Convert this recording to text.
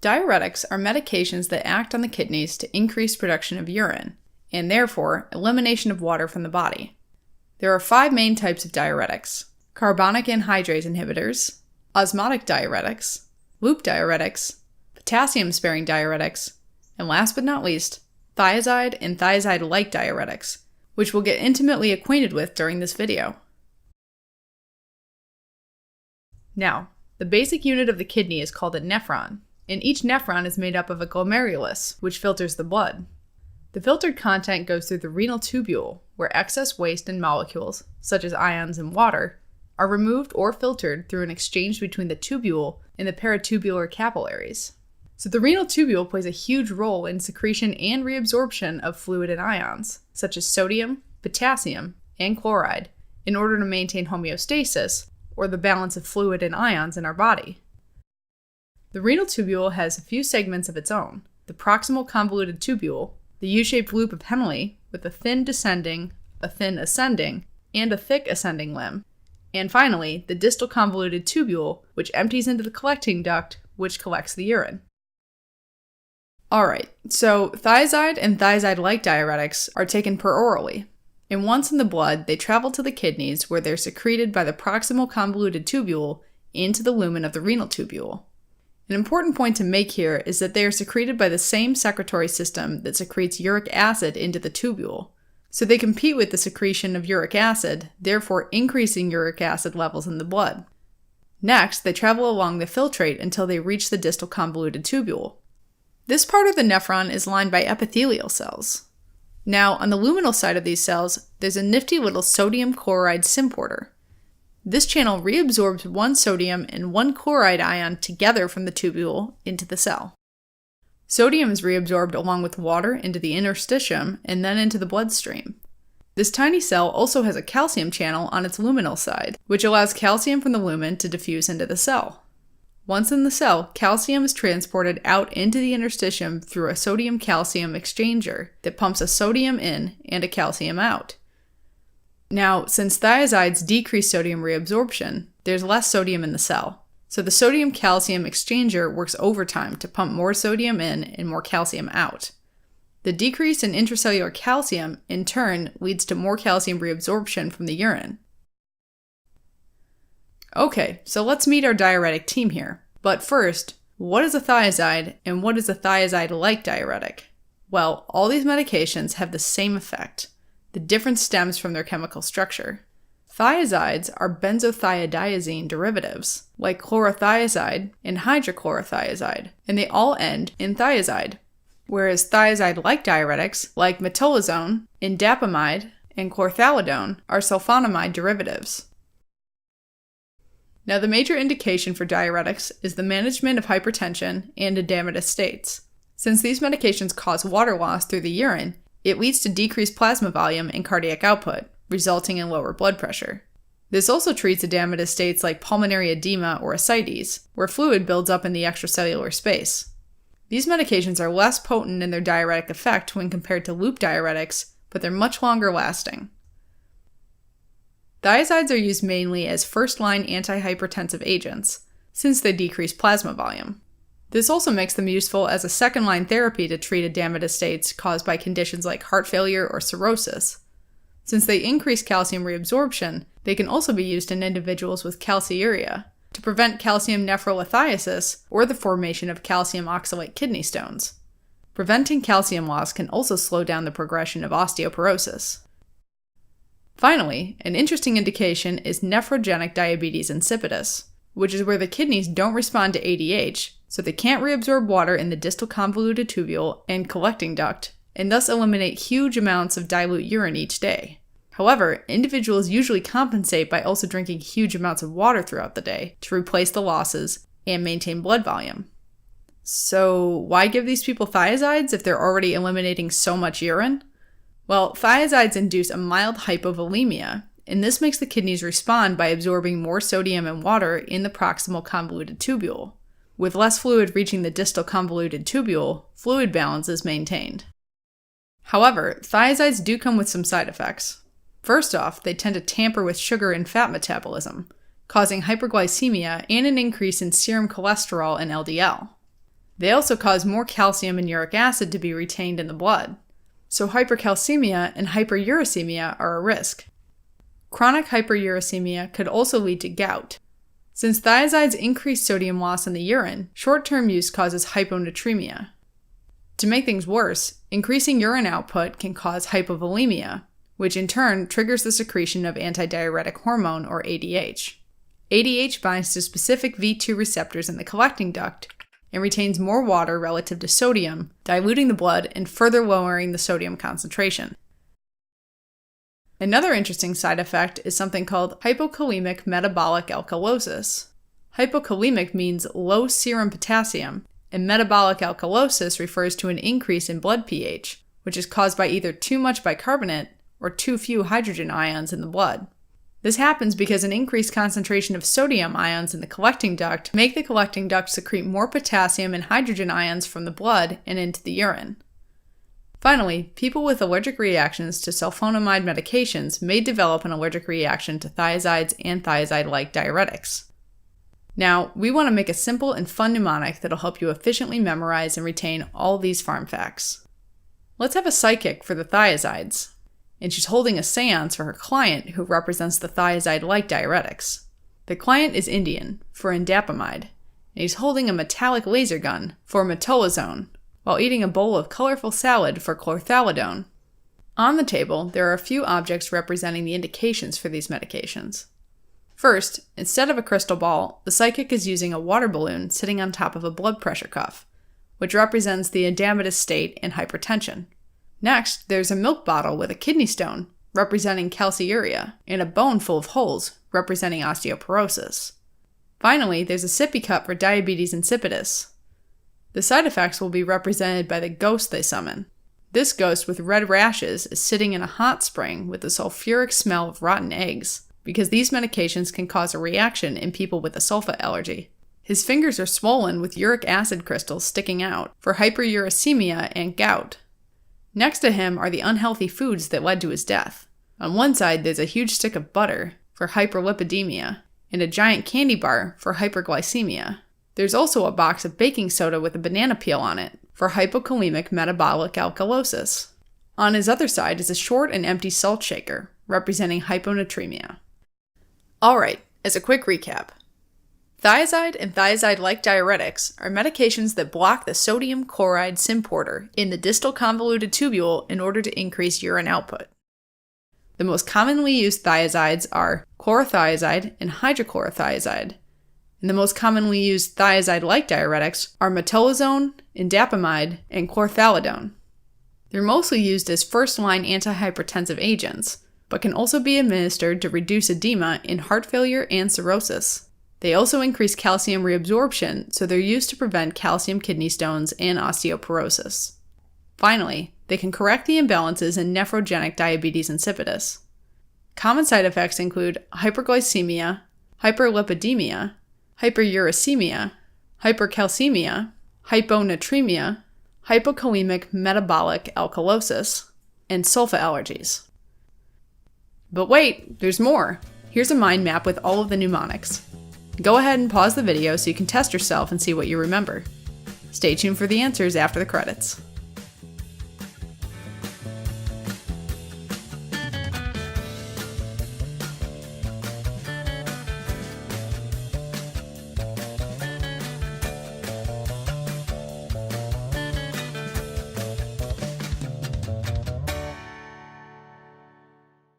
Diuretics are medications that act on the kidneys to increase production of urine, and therefore elimination of water from the body. There are 5 main types of diuretics: carbonic anhydrase inhibitors, osmotic diuretics, loop diuretics, potassium-sparing diuretics, and last but not least, thiazide and thiazide-like diuretics, which we'll get intimately acquainted with during this video. Now, the basic unit of the kidney is called a nephron, and each nephron is made up of a glomerulus, which filters the blood. The filtered content goes through the renal tubule, where excess waste and molecules, such as ions and water, are removed or filtered through an exchange between the tubule and the peritubular capillaries. So the renal tubule plays a huge role in secretion and reabsorption of fluid and ions, such as sodium, potassium, and chloride, in order to maintain homeostasis, or the balance of fluid and ions in our body. The renal tubule has a few segments of its own: the proximal convoluted tubule, the U-shaped loop of Henle with a thin descending, a thin ascending, and a thick ascending limb, and finally, the distal convoluted tubule, which empties into the collecting duct, which collects the urine. Alright, so thiazide and thiazide-like diuretics are taken per orally, and once in the blood, they travel to the kidneys where they're secreted by the proximal convoluted tubule into the lumen of the renal tubule. An important point to make here is that they are secreted by the same secretory system that secretes uric acid into the tubule, so they compete with the secretion of uric acid, therefore increasing uric acid levels in the blood. Next, they travel along the filtrate until they reach the distal convoluted tubule. This part of the nephron is lined by epithelial cells. Now, on the luminal side of these cells, there's a nifty little sodium chloride symporter. This channel reabsorbs one sodium and one chloride ion together from the tubule into the cell. Sodium is reabsorbed along with water into the interstitium and then into the bloodstream. This tiny cell also has a calcium channel on its luminal side, which allows calcium from the lumen to diffuse into the cell. Once in the cell, calcium is transported out into the interstitium through a sodium-calcium exchanger that pumps a sodium in and a calcium out. Now, since thiazides decrease sodium reabsorption, there's less sodium in the cell, so the sodium-calcium exchanger works overtime to pump more sodium in and more calcium out. The decrease in intracellular calcium, in turn, leads to more calcium reabsorption from the urine. Okay, so let's meet our diuretic team here. But first, what is a thiazide and what is a thiazide-like diuretic? Well, all these medications have the same effect. The difference stems from their chemical structure. Thiazides are benzothiadiazine derivatives, like chlorothiazide and hydrochlorothiazide, and they all end in thiazide. Whereas thiazide-like diuretics, like metolazone, indapamide, and chlorthalidone, are sulfonamide derivatives. Now, the major indication for diuretics is the management of hypertension and edematous states. Since these medications cause water loss through the urine, it leads to decreased plasma volume and cardiac output, resulting in lower blood pressure. This also treats edematous states like pulmonary edema or ascites, where fluid builds up in the extracellular space. These medications are less potent in their diuretic effect when compared to loop diuretics, but they're much longer lasting. Thiazides are used mainly as first-line antihypertensive agents, since they decrease plasma volume. This also makes them useful as a second-line therapy to treat edematous states caused by conditions like heart failure or cirrhosis. Since they increase calcium reabsorption, they can also be used in individuals with calciuria to prevent calcium nephrolithiasis or the formation of calcium oxalate kidney stones. Preventing calcium loss can also slow down the progression of osteoporosis. Finally, an interesting indication is nephrogenic diabetes insipidus, which is where the kidneys don't respond to ADH, so they can't reabsorb water in the distal convoluted tubule and collecting duct, and thus eliminate huge amounts of dilute urine each day. However, individuals usually compensate by also drinking huge amounts of water throughout the day to replace the losses and maintain blood volume. So why give these people thiazides if they're already eliminating so much urine? Well, thiazides induce a mild hypovolemia, and this makes the kidneys respond by absorbing more sodium and water in the proximal convoluted tubule. With less fluid reaching the distal convoluted tubule, fluid balance is maintained. However, thiazides do come with some side effects. First off, they tend to tamper with sugar and fat metabolism, causing hyperglycemia and an increase in serum cholesterol and LDL. They also cause more calcium and uric acid to be retained in the blood. So hypercalcemia and hyperuricemia are a risk. Chronic hyperuricemia could also lead to gout. Since thiazides increase sodium loss in the urine, short-term use causes hyponatremia. To make things worse, increasing urine output can cause hypovolemia, which in turn triggers the secretion of antidiuretic hormone, or ADH. ADH binds to specific V2 receptors in the collecting duct and retains more water relative to sodium, diluting the blood and further lowering the sodium concentration. Another interesting side effect is something called hypokalemic metabolic alkalosis. Hypokalemic means low serum potassium, and metabolic alkalosis refers to an increase in blood pH, which is caused by either too much bicarbonate or too few hydrogen ions in the blood. This happens because an increased concentration of sodium ions in the collecting duct make the collecting duct secrete more potassium and hydrogen ions from the blood and into the urine. Finally, people with allergic reactions to sulfonamide medications may develop an allergic reaction to thiazides and thiazide-like diuretics. Now, we want to make a simple and fun mnemonic that'll help you efficiently memorize and retain all these farm facts. Let's have a psychic for the thiazides. And she's holding a seance for her client who represents the thiazide-like diuretics. The client is Indian, for indapamide, and he's holding a metallic laser gun, for metolazone, while eating a bowl of colorful salad for chlorthalidone. On the table, there are a few objects representing the indications for these medications. First, instead of a crystal ball, the psychic is using a water balloon sitting on top of a blood pressure cuff, which represents the edematous state and hypertension. Next, there's a milk bottle with a kidney stone, representing calciuria, and a bone full of holes, representing osteoporosis. Finally, there's a sippy cup for diabetes insipidus. The side effects will be represented by the ghost they summon. This ghost with red rashes is sitting in a hot spring with the sulfuric smell of rotten eggs, because these medications can cause a reaction in people with a sulfa allergy. His fingers are swollen with uric acid crystals sticking out, for hyperuricemia and gout. Next to him are the unhealthy foods that led to his death. On one side, there's a huge stick of butter for hyperlipidemia and a giant candy bar for hyperglycemia. There's also a box of baking soda with a banana peel on it for hypokalemic metabolic alkalosis. On his other side is a short and empty salt shaker, representing hyponatremia. Alright, as a quick recap. Thiazide and thiazide-like diuretics are medications that block the sodium chloride symporter in the distal convoluted tubule in order to increase urine output. The most commonly used thiazides are chlorothiazide and hydrochlorothiazide, and the most commonly used thiazide-like diuretics are metolazone, indapamide, and chlorthalidone. They're mostly used as first-line antihypertensive agents, but can also be administered to reduce edema in heart failure and cirrhosis. They also increase calcium reabsorption, so they're used to prevent calcium kidney stones and osteoporosis. Finally, they can correct the imbalances in nephrogenic diabetes insipidus. Common side effects include hyperglycemia, hyperlipidemia, hyperuricemia, hypercalcemia, hyponatremia, hypokalemic metabolic alkalosis, and sulfa allergies. But wait, there's more! Here's a mind map with all of the mnemonics. Go ahead and pause the video so you can test yourself and see what you remember. Stay tuned for the answers after the credits.